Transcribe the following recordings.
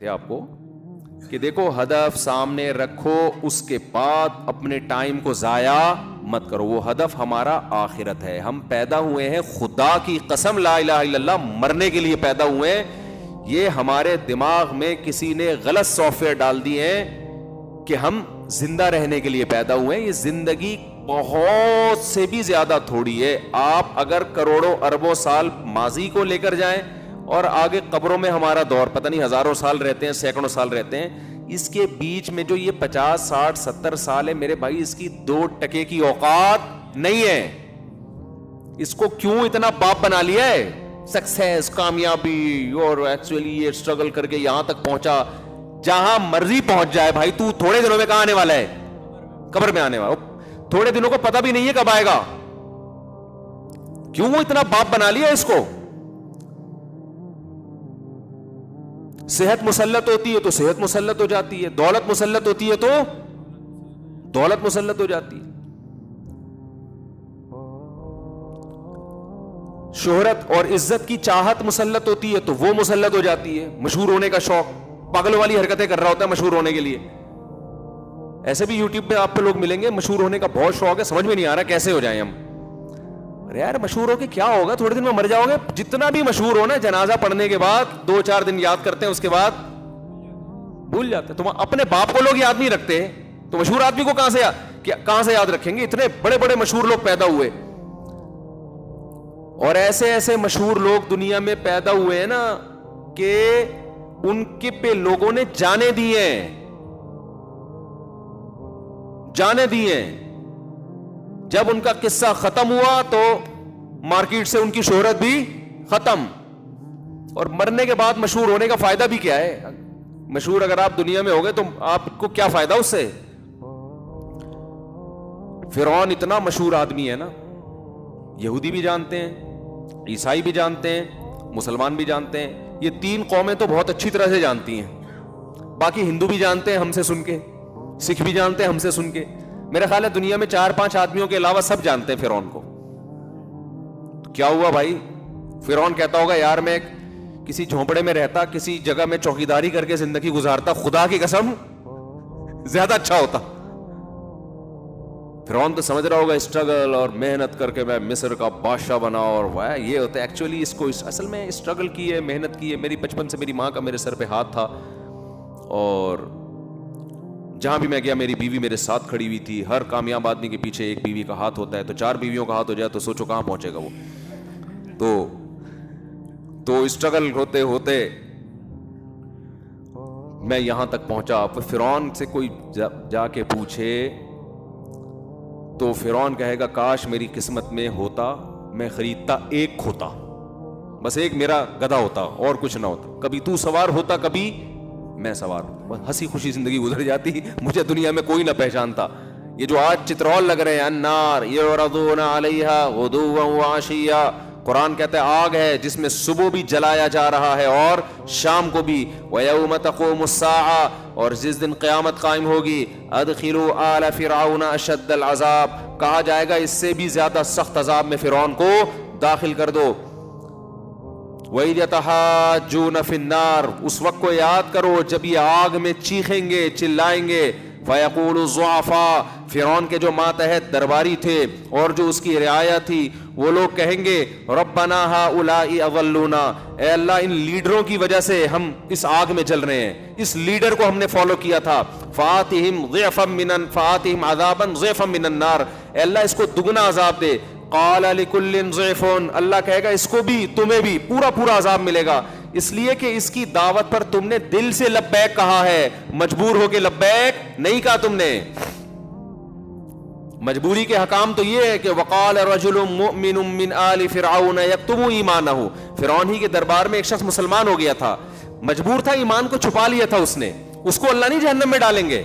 تھے آپ کو کہ دیکھو ہدف سامنے رکھو, اس کے بعد اپنے ٹائم کو ضائع مت کرو. وہ ہدف ہمارا آخرت ہے. ہم پیدا ہوئے ہیں, خدا کی قسم لا الہ الا اللہ, مرنے کے لیے پیدا ہوئے ہیں. یہ ہمارے دماغ میں کسی نے غلط سافٹ ویئر ڈال دیے ہیں کہ ہم زندہ رہنے کے لیے پیدا ہوئے ہیں. یہ زندگی بہت سے بھی زیادہ تھوڑی ہے. آپ اگر کروڑوں اربوں سال ماضی کو لے کر جائیں اور آگے قبروں میں ہمارا دور پتہ نہیں ہزاروں سال رہتے ہیں, سینکڑوں سال رہتے ہیں, اس کے بیچ میں جو یہ 50 60 70 سال ہے میرے بھائی, اس کی 2% کی اوقات نہیں ہے. اس کو کیوں اتنا باپ بنا لیا ہے؟ سکسیس, کامیابی, اور ایکچولی یہ اسٹرگل کر کے یہاں تک پہنچا. جہاں مرضی پہنچ جائے بھائی, تو تھوڑے دنوں میں کہاں آنے والا ہے؟ قبر میں آنے والا. تھوڑے دنوں کو پتہ بھی نہیں ہے کب آئے گا. کیوں وہ اتنا باپ بنا لیا اس کو؟ صحت مسلط ہوتی ہے تو صحت مسلط ہو جاتی ہے, دولت مسلط ہوتی ہے تو دولت مسلط ہو جاتی ہے, شہرت اور عزت کی چاہت مسلط ہوتی ہے تو وہ مسلط ہو جاتی ہے. مشہور ہونے کا شوق, پاگل والی حرکتیں کر رہا ہوتا ہے مشہور ہونے کے لیے. ایسے بھی یوٹیوب پہ آپ پہ لوگ ملیں گے, مشہور ہونے کا بہت شوق ہے, سمجھ میں نہیں آ رہا کیسے ہو جائیں ہم. ارے یار مشہور ہو کے کیا ہوگا, تھوڑے دن میں مر جاؤ گے. جتنا بھی مشہور ہو نا, جنازہ پڑھنے کے بعد 2-4 دن یاد کرتے ہیں, اس کے بعد بھول جاتے ہیں. تم اپنے باپ کو لوگ یاد نہیں رکھتے تو مشہور آدمی کو کہاں سے یاد رکھیں گے؟ اتنے بڑے بڑے مشہور لوگ پیدا ہوئے, اور ایسے ایسے مشہور لوگ دنیا میں پیدا ہوئے ہیں نا کہ ان کے پہ لوگوں نے جانے دیے ہیں. جب ان کا قصہ ختم ہوا تو مارکیٹ سے ان کی شہرت بھی ختم. اور مرنے کے بعد مشہور ہونے کا فائدہ بھی کیا ہے؟ مشہور اگر آپ دنیا میں ہو گئے تو آپ کو کیا فائدہ اس سے؟ فرعون اتنا مشہور آدمی ہے نا, یہودی بھی جانتے ہیں, عیسائی بھی جانتے ہیں, مسلمان بھی جانتے ہیں. یہ 3 قومیں تو بہت اچھی طرح سے جانتی ہیں. باقی ہندو بھی جانتے ہیں ہم سے سن کے, سکھ بھی جانتے ہیں ہم سے سن کے. میرا خیال ہے دنیا میں 4-5 آدمیوں کے علاوہ سب جانتے ہیں فرعون کو. تو کیا ہوا بھائی؟ فرعون کہتا ہوگا یار میں کسی جھونپڑے میں رہتا, کسی جگہ میں چوکیداری کر کے زندگی گزارتا, خدا کی قسم زیادہ اچھا ہوتا. فرعون تو سمجھ رہا ہوگا اسٹرگل اور محنت کر کے میں مصر کا بادشاہ بنا, اور یہ ہوتا ہے. ایکچولی اس کو اصل میں اسٹرگل کی ہے, محنت کی ہے. میری بچپن سے میری ماں کا میرے سر پہ ہاتھ تھا, اور جہاں بھی میں گیا میری بیوی میرے ساتھ کھڑی ہوئی تھی. ہر کامیاب آدمی کے پیچھے ایک بیوی کا ہاتھ ہوتا ہے, تو 4 بیویوں کا ہاتھ ہو جائے تو سوچو کہاں پہنچے گا وہ. تو اسٹرگل ہوتے ہوتے میں یہاں تک پہنچا. فرعون سے کوئی جا کے پوچھے تو فرعون کہے گا کاش میری قسمت میں ہوتا, میں خریدتا ایک کھوتا, بس ایک میرا گدھا ہوتا اور کچھ نہ ہوتا. کبھی تو سوار ہوتا, کبھی میں سوار ہوتا, بس ہنسی خوشی زندگی گزر جاتی. مجھے دنیا میں کوئی نہ پہچانتا. یہ جو آج چترول لگ رہے ہیں, النار یعرضون علیہا غدوا وعشیا, قرآن کہتا ہے آگ ہے جس میں صبح بھی جلایا جا رہا ہے اور شام کو بھی. وَيَوْمَ تَقُومُ السَّاعَةُ, اور جس دن قیامت قائم ہوگی, ادخلوا آل فرعون اشد العذاب, کہا جائے گا اس سے بھی زیادہ سخت عذاب میں فرعون کو داخل کر دو. وَإِذْ يَتَحَاجُّونَ فِي النَّارِ, اس وقت کو یاد کرو جب یہ آگ میں چیخیں گے, چلائیں گے. فَيَقُولُ الضُّعَفَاءُ, فرعون کے جو ماتحت درباری تھے اور جو اس کی رعایا تھی, وہ لوگ کہیں گے ربنا هؤلاء اضلونا, اے اللہ ان لیڈروں کی وجہ سے ہم اس آگ میں جل رہے ہیں, اس لیڈر کو ہم نے فالو کیا تھا. فآتهم عذابا ضعفا من النار, اے اللہ اس کو دگنا عذاب دے. قال لكل ضعف, اللہ کہے گا اس کو بھی تمہیں بھی پورا عذاب ملے گا, اس لیے کہ اس کی دعوت پر تم نے دل سے لبیک کہا ہے, مجبور ہو کے لبیک نہیں کہا تم نے. مجبوری کے حکام تو یہ ہے کہ وقال رجل مؤمن من آل فرعون یکتم ایمانہ, فرعون ہی کے دربار میں ایک شخص مسلمان ہو گیا تھا, مجبور تھا, ایمان کو چھپا لیا تھا اس نے, اس کو اللہ نہیں جہنم میں ڈالیں گے.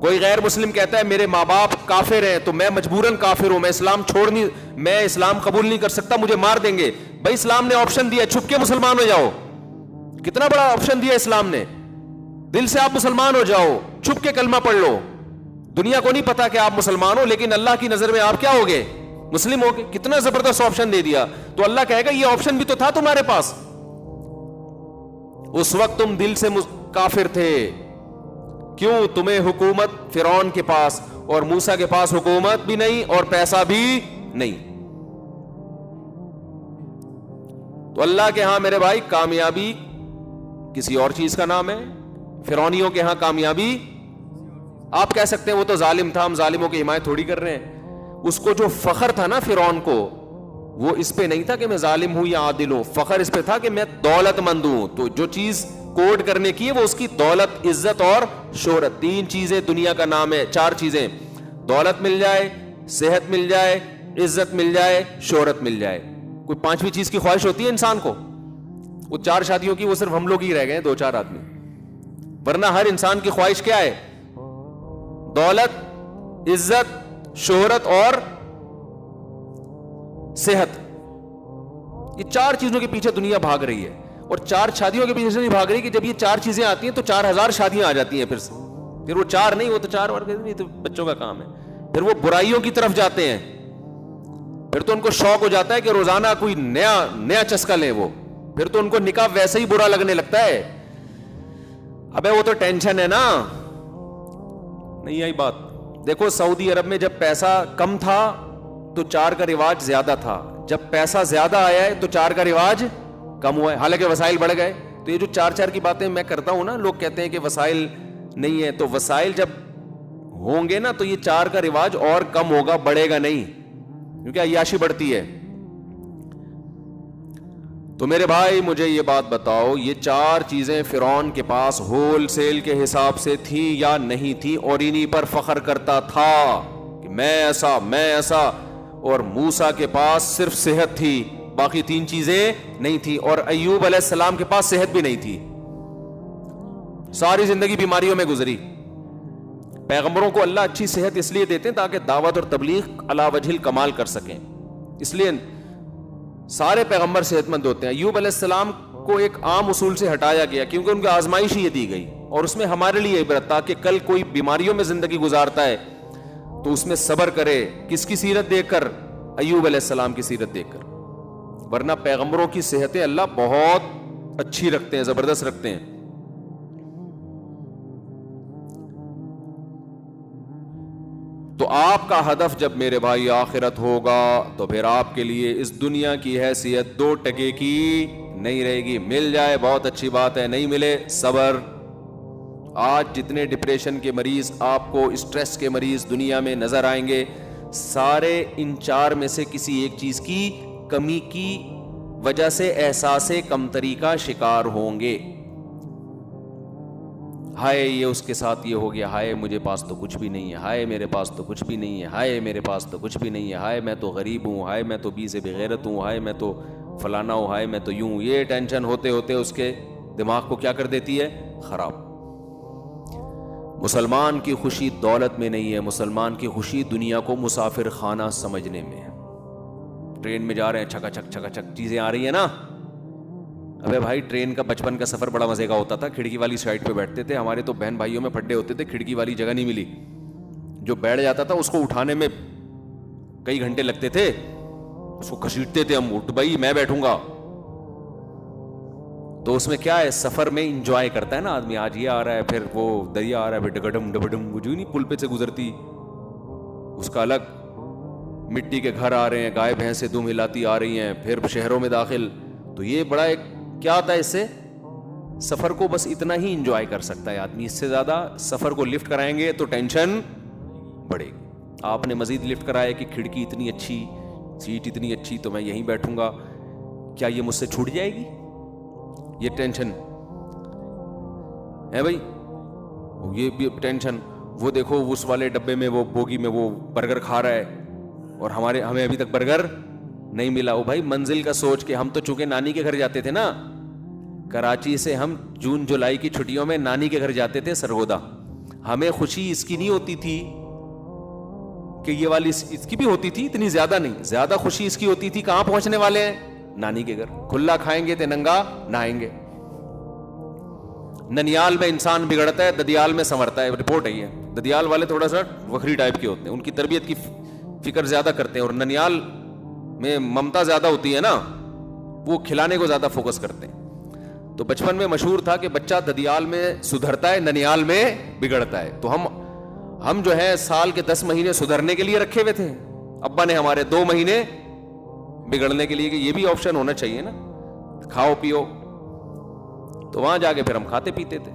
کوئی غیر مسلم کہتا ہے میرے ماں باپ کافر ہیں تو میں مجبوراً کافر ہوں, میں اسلام قبول نہیں کر سکتا, مجھے مار دیں گے. بھائی اسلام نے آپشن دیا, چھپ کے مسلمان ہو جاؤ. کتنا بڑا آپشن دیا اسلام نے, دل سے آپ مسلمان ہو جاؤ, چھپ کے کلمہ پڑھ لو. دنیا کو نہیں پتا کہ آپ مسلمان ہو, لیکن اللہ کی نظر میں آپ کیا ہوگے؟ مسلم ہوگے. کتنا زبردست آپشن دے دیا. تو اللہ کہے گا یہ آپشن بھی تو تھا تمہارے پاس. اس وقت تم دل سے کافر تھے. کیوں؟ تمہیں حکومت فرعون کے پاس اور موسیٰ کے پاس حکومت بھی نہیں اور پیسہ بھی نہیں. تو اللہ کے ہاں میرے بھائی کامیابی کسی اور چیز کا نام ہے. فرعونیوں کے ہاں کامیابی آپ کہہ سکتے ہیں وہ تو ظالم تھا, ہم ظالموں کی حمایت تھوڑی کر رہے ہیں. اس کو جو فخر تھا نا فرعون کو, وہ اس پہ نہیں تھا کہ میں ظالم ہوں یا عادل ہوں, فخر اس پہ تھا کہ میں دولت مند ہوں. تو جو چیز کوڈ کرنے کی ہے وہ اس کی دولت, عزت اور شہرت. 3 چیزیں دنیا کا نام ہے, 4 چیزیں. دولت مل جائے, صحت مل جائے, عزت مل جائے, شہرت مل جائے. کوئی 5ویں چیز کی خواہش ہوتی ہے انسان کو؟ وہ 4 شادیوں کی وہ صرف ہم لوگ ہی رہ گئے 2-4 آدمی, ورنہ ہر انسان کی خواہش کیا ہے؟ دولت, عزت, شہرت اور صحت. یہ 4 چیزوں کے پیچھے دنیا بھاگ رہی ہے. اور 4 شادیوں کے پیچھے سے نہیں بھاگ رہی کہ جب یہ 4 چیزیں آتی ہیں تو 4000 شادیاں آ جاتی ہیں. پھر وہ 4 نہیں, وہ تو 4 نہیں, تو بچوں کا کام ہے. پھر وہ برائیوں کی طرف جاتے ہیں. پھر تو ان کو شوق ہو جاتا ہے کہ روزانہ کوئی نیا چسکا لیں. وہ پھر تو ان کو نکاح ویسے ہی برا لگنے لگتا ہے. ابے وہ تو ٹینشن ہے نا. نہیں آئی بات؟ دیکھو سعودی عرب میں جب پیسہ کم تھا تو 4 کا رواج زیادہ تھا. جب پیسہ زیادہ آیا ہے تو 4 کا رواج کم ہوا ہے, حالانکہ وسائل بڑھ گئے. تو یہ جو 4 کی باتیں میں کرتا ہوں نا, لوگ کہتے ہیں کہ وسائل نہیں ہے, تو وسائل جب ہوں گے نا تو یہ 4 کا رواج اور کم ہوگا, بڑھے گا نہیں, کیونکہ عیاشی بڑھتی ہے. تو میرے بھائی مجھے یہ بات بتاؤ, یہ 4 چیزیں فرعون کے پاس ہول سیل کے حساب سے تھی یا نہیں تھی؟ اور انہی پر فخر کرتا تھا کہ میں ایسا. اور موسیٰ کے پاس صرف صحت تھی, باقی 3 چیزیں نہیں تھی. اور ایوب علیہ السلام کے پاس صحت بھی نہیں تھی, ساری زندگی بیماریوں میں گزری. پیغمبروں کو اللہ اچھی صحت اس لیے دیتے ہیں تاکہ دعوت اور تبلیغ علی وجہ الکمال کر سکیں, اس لیے سارے پیغمبر صحت مند ہوتے ہیں. ایوب علیہ السلام کو ایک عام اصول سے ہٹایا گیا کیونکہ ان کی آزمائش یہ دی گئی, اور اس میں ہمارے لیے عبرت, تاکہ کل کوئی بیماریوں میں زندگی گزارتا ہے تو اس میں صبر کرے. کس کی سیرت دیکھ کر؟ ایوب علیہ السلام کی سیرت دیکھ کر. ورنہ پیغمبروں کی صحتیں اللہ بہت اچھی رکھتے ہیں, زبردست رکھتے ہیں. تو آپ کا ہدف جب میرے بھائی آخرت ہوگا تو پھر آپ کے لیے اس دنیا کی حیثیت 2 ٹکے کی نہیں رہے گی. مل جائے بہت اچھی بات ہے, نہیں ملے صبر. آج جتنے ڈپریشن کے مریض آپ کو, اسٹریس کے مریض دنیا میں نظر آئیں گے, سارے ان 4 میں سے کسی ایک چیز کی کمی کی وجہ سے احساس کمتری کا شکار ہوں گے. ہائے یہ اس کے ساتھ یہ ہو گیا, ہائے مجھے پاس تو کچھ بھی نہیں ہے, ہائے میرے پاس تو کچھ بھی نہیں ہے, ہائے میرے پاس تو کچھ بھی نہیں ہے, ہائے میں تو غریب ہوں, ہائے میں تو بی سے بغیرت ہوں, ہائے میں تو فلانا ہوں, ہائے میں تو یوں. یہ ٹینشن ہوتے ہوتے اس کے دماغ کو کیا کر دیتی ہے؟ خراب. مسلمان کی خوشی دولت میں نہیں ہے, مسلمان کی خوشی دنیا کو مسافر خانہ سمجھنے میں ہے. ٹرین میں جا رہے ہیں, چھکا چھک چیزیں آ رہی ہیں نا. ابے بھائی ٹرین کا بچپن کا سفر بڑا مزے کا ہوتا تھا, کھڑکی والی سائڈ پہ بیٹھتے تھے. ہمارے تو بہن بھائیوں میں پھڈے ہوتے تھے, کھڑکی والی جگہ نہیں ملی. جو بیٹھ جاتا تھا اس کو اٹھانے میں کئی گھنٹے لگتے تھے, اس کو گھسیٹتے تھے ہم, اٹھ بھائی میں بیٹھوں گا. تو اس میں کیا ہے, سفر میں انجوائے کرتا ہے نا آدمی. آج یہ آ رہا ہے, پھر وہ دریا آ رہا ہے, پھر ڈگڈم ڈبڈم, وہ جو نہیں پل پہ سے گزرتی اس کا الگ. مٹی کے گھر آ رہے ہیں, گائے بھینسیں دم ہلاتی آ رہی ہیں, پھر شہروں میں داخل. تو یہ بڑا ایک کیا ہوتا ہے, اس سے سفر کو بس اتنا ہی انجوائے کر سکتا ہے آدمی. اس سے زیادہ سفر کو لفٹ کرائیں گے تو ٹینشن بڑھے گی. آپ نے مزید لفٹ کرایا کہ کھڑکی اتنی اچھی, سیٹ اتنی اچھی, تو میں یہیں بیٹھوں گا, کیا یہ مجھ سے چھوٹ جائے گی؟ یہ ٹینشن ہے بھائی, یہ بھی ٹینشن. وہ دیکھو اس والے ڈبے میں, وہ بوگی میں وہ برگر کھا رہا ہے اور ہمیں ابھی تک برگر نہیں ملا. وہ بھائی منزل کا سوچ کے, ہم تو چونکہ نانی کے گھر جاتے تھے نا, کراچی سے ہم جون جولائی کی چھٹیوں میں نانی کے گھر جاتے تھے سرگودا. ہمیں خوشی اس کی نہیں ہوتی تھی کہ یہ والی, اس کی بھی ہوتی تھی, اتنی زیادہ نہیں. زیادہ خوشی اس کی ہوتی تھی کہاں پہنچنے والے ہیں, نانی کے گھر. کھلا کھائیں گے تے ننگا نہائیں گے. ننیال میں انسان بگڑتا ہے, ددیال میں سنورتا ہے. رپورٹ ہے یہ. ددیال والے تھوڑا سا وکھری ٹائپ کے ہوتے ہیں, ان کی تربیت کی فکر زیادہ کرتے ہیں, اور ننیال میں ممتا زیادہ ہوتی ہے نا, وہ کھلانے کو زیادہ فوکس کرتے ہیں. تو بچپن میں مشہور تھا کہ بچہ ددیال میں سدھرتا ہے, ننیال میں بگڑتا ہے. تو ہم جو ہے سال کے 10 مہینے سدھرنے کے لیے رکھے ہوئے تھے, ابا نے ہمارے 2 مہینے بگڑنے کے لیے, کہ یہ بھی آپشن ہونا چاہیے نا, کھاؤ پیو. تو وہاں جا کے پھر ہم کھاتے پیتے تھے.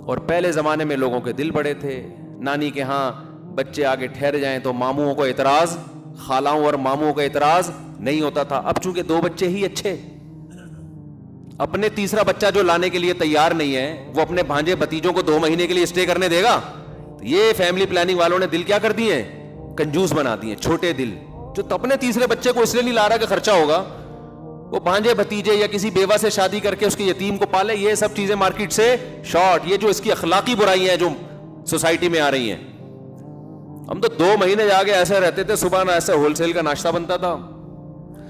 اور پہلے زمانے میں لوگوں کے دل بڑے تھے, نانی کے ہاں بچے آگے ٹھہر جائیں تو ماموں کو اعتراض, خالاؤں اور ماموں کا اعتراض نہیں ہوتا تھا. اب چونکہ 2 بچے ہی اچھے, اپنے تیسرا بچہ جو لانے کے لیے تیار نہیں ہے, وہ اپنے بھانجے بھتیجوں کو 2 مہینے کے لیے اسٹے کرنے دے گا؟ یہ فیملی پلاننگ والوں نے دل کیا کر دیے ہیں, کنجوس بنا دیے, چھوٹے دل. جو اپنے تیسرے بچے کو اس لیے نہیں لا رہا کہ خرچہ ہوگا, وہ بھانجے بھتیجے یا کسی بیوہ سے شادی کر کے اس کے یتیم کو پالے. یہ سب چیزیں مارکیٹ سے شارٹ, یہ جو اس کی اخلاقی برائیاں ہیں جو سوسائٹی میں آ رہی ہیں. ہم تو 2 مہینے جا کے ایسے رہتے تھے, صبح ایسے ہول سیل کا ناشتہ بنتا تھا.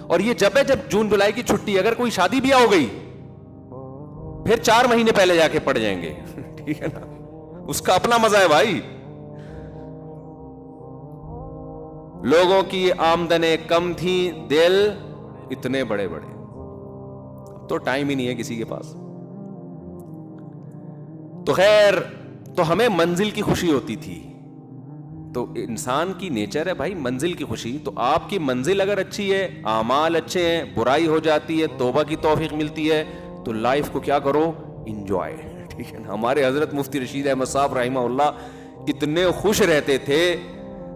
اور یہ جب جون جولائی کی چھٹی, اگر کوئی شادی بیاہ ہو گئی پھر 4 مہینے پہلے جا کے پڑ جائیں گے, ٹھیک ہے نا, اس کا اپنا مزہ ہے بھائی. لوگوں کی آمدنیں کم تھی, دل اتنے بڑے بڑے. تو ٹائم ہی نہیں ہے کسی کے پاس. تو خیر, تو ہمیں منزل کی خوشی ہوتی تھی. تو انسان کی نیچر ہے بھائی منزل کی خوشی. تو آپ کی منزل اگر اچھی ہے, اعمال اچھے ہیں, برائی ہو جاتی ہے, توبہ کی توفیق ملتی ہے, تو لائف کو کیا کرو, انجوائے, ٹھیک ہے نا. ہمارے حضرت مفتی رشید احمد صاحب رحمہ اللہ اتنے خوش رہتے تھے.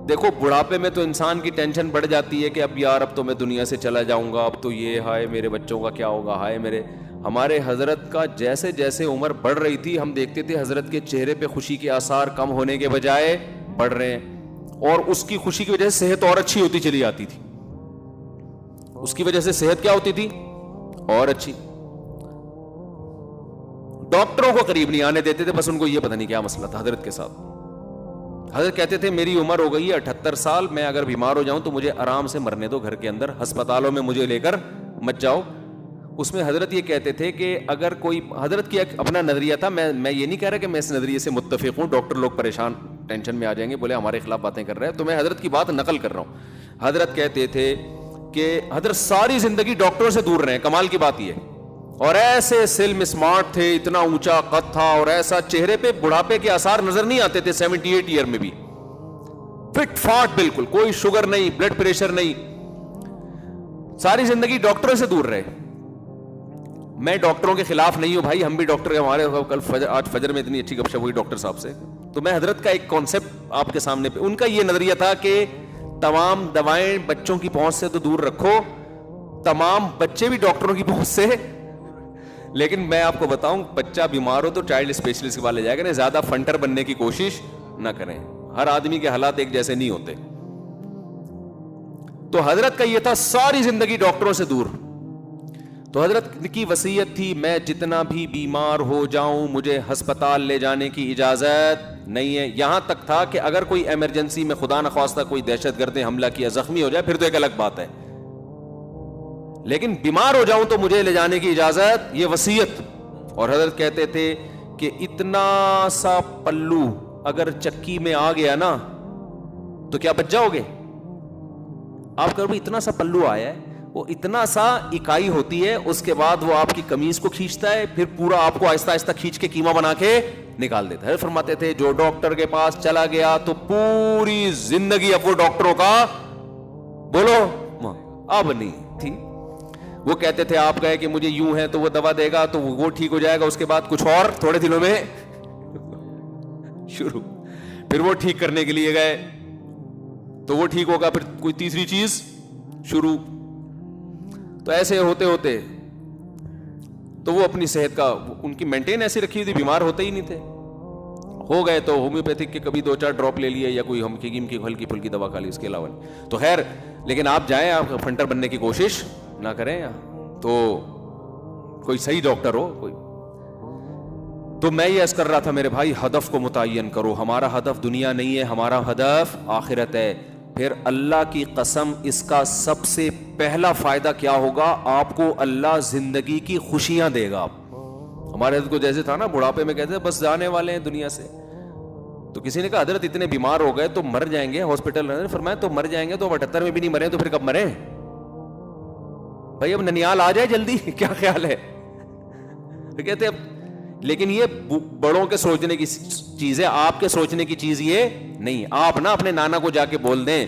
دیکھو بڑھاپے میں تو انسان کی ٹینشن بڑھ جاتی ہے کہ اب یار اب تو میں دنیا سے چلا جاؤں گا, اب تو یہ ہائے میرے بچوں کا کیا ہوگا, ہائے میرے. ہمارے حضرت کا جیسے جیسے عمر بڑھ رہی تھی, ہم دیکھتے تھے حضرت کے چہرے پہ خوشی کے آثار کم ہونے کے بجائے بڑھ رہے ہیں. اور اس کی خوشی کی وجہ سے صحت اور اچھی ہوتی چلی جاتی تھی. اس کی وجہ سے صحت کیا ہوتی تھی, اور اچھی. ڈاکٹروں کو قریب نہیں آنے دیتے تھے, بس ان کو یہ پتہ نہیں کیا مسئلہ تھا حضرت کے ساتھ. حضرت کہتے تھے میری عمر ہو گئی ہے 78 سال, میں اگر بیمار ہو جاؤں تو مجھے آرام سے مرنے دو گھر کے اندر, ہسپتالوں میں مجھے لے کر مت جاؤ. اس میں حضرت یہ کہتے تھے کہ اگر کوئی, حضرت کی اپنا نظریہ تھا, میں یہ نہیں کہہ رہا کہ میں اس نظریے سے متفق ہوں, ڈاکٹر لوگ پریشان ٹینشن میں آ جائیں گے, بولے ہمارے خلاف باتیں کر رہے ہیں, تو میں حضرت کی بات نقل کر رہا ہوں. حضرت کہتے تھے کہ حضرت ساری زندگی ڈاکٹروں سے دور رہے, کمال کی بات یہ, اور ایسے سلم اسمارٹ تھے, اتنا اونچا قد تھا, اور ایسا چہرے پہ بڑھاپے کے آثار نظر نہیں آتے تھے. 78 ایئر میں بھی فٹ فاٹ بالکل, کوئی شوگر نہیں, بلڈ پریشر نہیں, ساری زندگی ڈاکٹروں سے دور رہے. میں ڈاکٹروں کے خلاف نہیں ہوں بھائی, ہم بھی ڈاکٹر, ہمارے کل آج فجر میں اتنی اچھی گپ شپ ہوئی ڈاکٹر صاحب سے. تو میں حضرت کا ایک کانسیپٹ آپ کے سامنے پہ, ان کا یہ نظریہ تھا کہ تمام دوائیں بچوں کی پہنچ سے تو دور رکھو, تمام بچے بھی ڈاکٹروں کی پہنچ سے. لیکن میں آپ کو بتاؤں, بچہ بیمار ہو تو چائلڈ اسپیشلسٹ کے پاس لے جائے گا, زیادہ فنٹر بننے کی کوشش نہ کریں. ہر آدمی کے حالات ایک جیسے نہیں ہوتے. تو حضرت کا یہ تھا ساری زندگی ڈاکٹروں سے دور. تو حضرت کی وصیت تھی میں جتنا بھی بیمار ہو جاؤں مجھے ہسپتال لے جانے کی اجازت نہیں ہے. یہاں تک تھا کہ اگر کوئی ایمرجنسی میں خدا نخواستہ کوئی دہشت گرد نے حملہ کیا, زخمی ہو جائے, پھر تو ایک الگ بات ہے, لیکن بیمار ہو جاؤں تو مجھے لے جانے کی اجازت, یہ وصیت. اور حضرت کہتے تھے کہ اتنا سا پلو اگر چکی میں آ گیا نا تو کیا بچ جاؤ گے آپ؟ کہو اتنا سا پلو آیا ہے, وہ اتنا سا اکائی ہوتی ہے, اس کے بعد وہ آپ کی قمیض کو کھینچتا ہے, پھر پورا آپ کو آہستہ آہستہ کھینچ کے کیما بنا کے نکال دیتا ہے. فرماتے تھے جو ڈاکٹر کے پاس چلا گیا تو پوری زندگی اب وہ ڈاکٹروں کا بولو اب نہیں تھی. وہ کہتے تھے آپ کہے کہ مجھے یوں ہے تو وہ دوا دے گا تو وہ ٹھیک ہو جائے گا, اس کے بعد کچھ اور تھوڑے دنوں میں شروع, پھر وہ ٹھیک کرنے کے لیے گئے تو وہ ٹھیک ہوگا, پھر کوئی تیسری چیز شروع. تو ایسے ہوتے ہوتے تو وہ اپنی صحت کا ان کی مینٹین ایسی رکھی تھی, بیمار ہوتے ہی نہیں تھے. ہو گئے تو ہومیوپیتھک کے کبھی 2-4 ڈراپ لے لیے یا کوئی ہم حکیم کی ہلکی پھلکی دوا کھا لی, اس کے علاوہ تو خیر. لیکن آپ جائیں, آپ فنٹر بننے کی کوشش نہ کریں, تو کوئی صحیح ڈاکٹر ہو کوئی. تو میں یہ عرض کر رہا تھا میرے بھائی, ہدف کو متعین کرو. ہمارا ہدف دنیا نہیں ہے, ہمارا ہدف آخرت ہے. پھر اللہ کی قسم اس کا سب سے پہلا فائدہ کیا ہوگا, آپ کو اللہ زندگی کی خوشیاں دے گا. ہمارے حضرت کو جیسے تھا نا بڑھاپے میں کہتے ہیں بس جانے والے ہیں دنیا سے, تو کسی نے کہا حضرت اتنے بیمار ہو گئے تو مر جائیں گے ہاسپٹل. فرمایا تو مر جائیں گے تو 78 میں بھی نہیں مرے تو پھر کب مرے بھائی؟ اب ننیال آ جائے جلدی, کیا خیال ہے؟ کہتے ہیں لیکن یہ بڑوں کے سوچنے کی چیز ہے, آپ کے سوچنے کی چیز یہ نہیں. آپ نا اپنے نانا کو جا کے بول دیں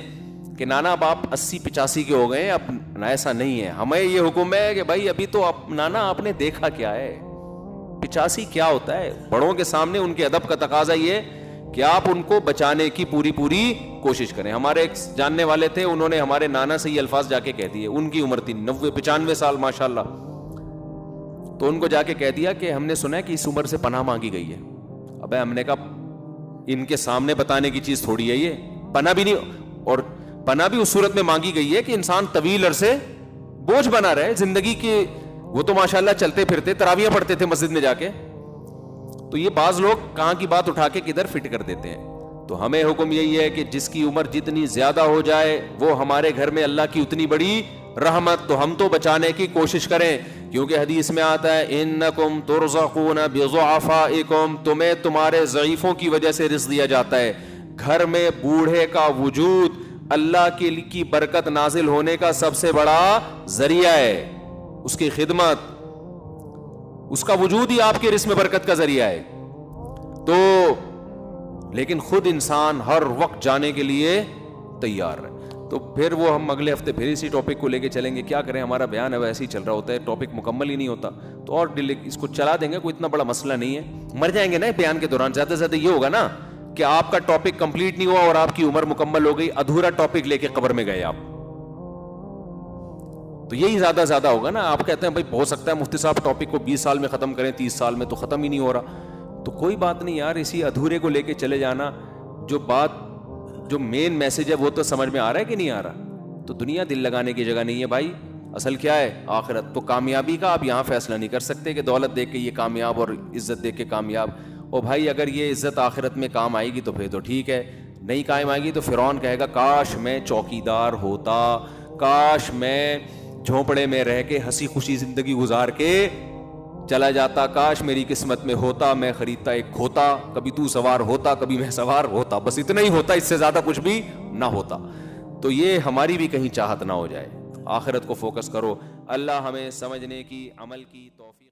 کہ نانا اب آپ 80-85 کے ہو گئے, اب ایسا نہیں ہے. ہمیں یہ حکم ہے کہ بھائی ابھی تو نانا آپ نے دیکھا کیا ہے, 85 کیا ہوتا ہے. بڑوں کے سامنے ان کے ادب کا تقاضا یہ کہ آپ ان کو بچانے کی پوری کوشش کریں. ہمارے ایک جاننے والے تھے, انہوں نے ہمارے نانا سے یہ الفاظ جا کے کہہ دیے, ان کی عمر تھی 90-95 سال ماشاءاللہ. تو ان کو جا کے کہہ دیا کہ ہم نے سنا ہے کہ اس عمر سے پناہ مانگی گئی ہے. ابے ہم نے کہا ان کے سامنے بتانے کی چیز تھوڑی ہے یہ, پناہ بھی نہیں, اور پناہ بھی اس صورت میں مانگی گئی ہے کہ انسان طویل عرصے بوجھ بنا رہے زندگی کی. وہ تو ماشاءاللہ چلتے پھرتے تراویح پڑھتے تھے مسجد میں جا کے. تو یہ بعض لوگ کہاں کی بات اٹھا کے کدھر فٹ کر دیتے ہیں. تو ہمیں حکم یہی ہے کہ جس کی عمر جتنی زیادہ ہو جائے وہ ہمارے گھر میں اللہ کی اتنی بڑی رحمت. تو ہم تو بچانے کی کوشش کریں, کیونکہ حدیث میں آتا ہے انکم ترزقون بضعفائکم, تمہیں تمہارے ضعیفوں کی وجہ سے رزق دیا جاتا ہے. گھر میں بوڑھے کا وجود اللہ کی برکت نازل ہونے کا سب سے بڑا ذریعہ ہے. اس کی خدمت, اس کا وجود ہی آپ کے رزق میں برکت کا ذریعہ ہے. تو لیکن خود انسان ہر وقت جانے کے لیے تیار ہے. تو پھر وہ ہم اگلے ہفتے پھر اسی ٹاپک کو لے کے چلیں گے. کیا کریں, ہمارا بیان ہے ویسے ہی چل رہا ہوتا ہے, ٹاپک مکمل ہی نہیں ہوتا. تو اور اس کو چلا دیں گے, کوئی اتنا بڑا مسئلہ نہیں ہے. مر جائیں گے نا بیان کے دوران. زیادہ سے زیادہ یہ ہوگا نا کہ آپ کا ٹاپک کمپلیٹ نہیں ہوا اور آپ کی عمر مکمل ہو گئی, ادھورا ٹاپک لے کے قبر میں گئے آپ. تو یہی زیادہ ہوگا نا. آپ کہتے ہیں بھائی ہو سکتا ہے مفتی صاحب ٹاپک کو 20 سال میں ختم کریں, 30 سال میں, تو ختم ہی نہیں ہو رہا. تو کوئی بات نہیں یار, اسی ادھورے کو لے کے چلے جانا. جو مین میسج ہے وہ تو سمجھ میں آ رہا ہے کہ نہیں آ رہا. تو دنیا دل لگانے کی جگہ نہیں ہے بھائی. اصل کیا ہے, آخرت. تو کامیابی کا آپ یہاں فیصلہ نہیں کر سکتے کہ دولت دیکھ کے یہ کامیاب اور عزت دیکھ کے کامیاب. اور بھائی اگر یہ عزت آخرت میں کام آئے گی تو پھر تو ٹھیک ہے, نہیں کام آئے گی تو فرعون کہے گا کاش میں چوکیدار ہوتا, کاش میں جھونپڑے میں رہ کے ہنسی خوشی زندگی گزار کے چلا جاتا, کاش میری قسمت میں ہوتا میں خریدتا ایک کھوتا, کبھی تو سوار ہوتا کبھی میں سوار ہوتا, بس اتنا ہی ہوتا, اس سے زیادہ کچھ بھی نہ ہوتا. تو یہ ہماری بھی کہیں چاہت نہ ہو جائے. آخرت کو فوکس کرو. اللہ ہمیں سمجھنے کی, عمل کی توفیق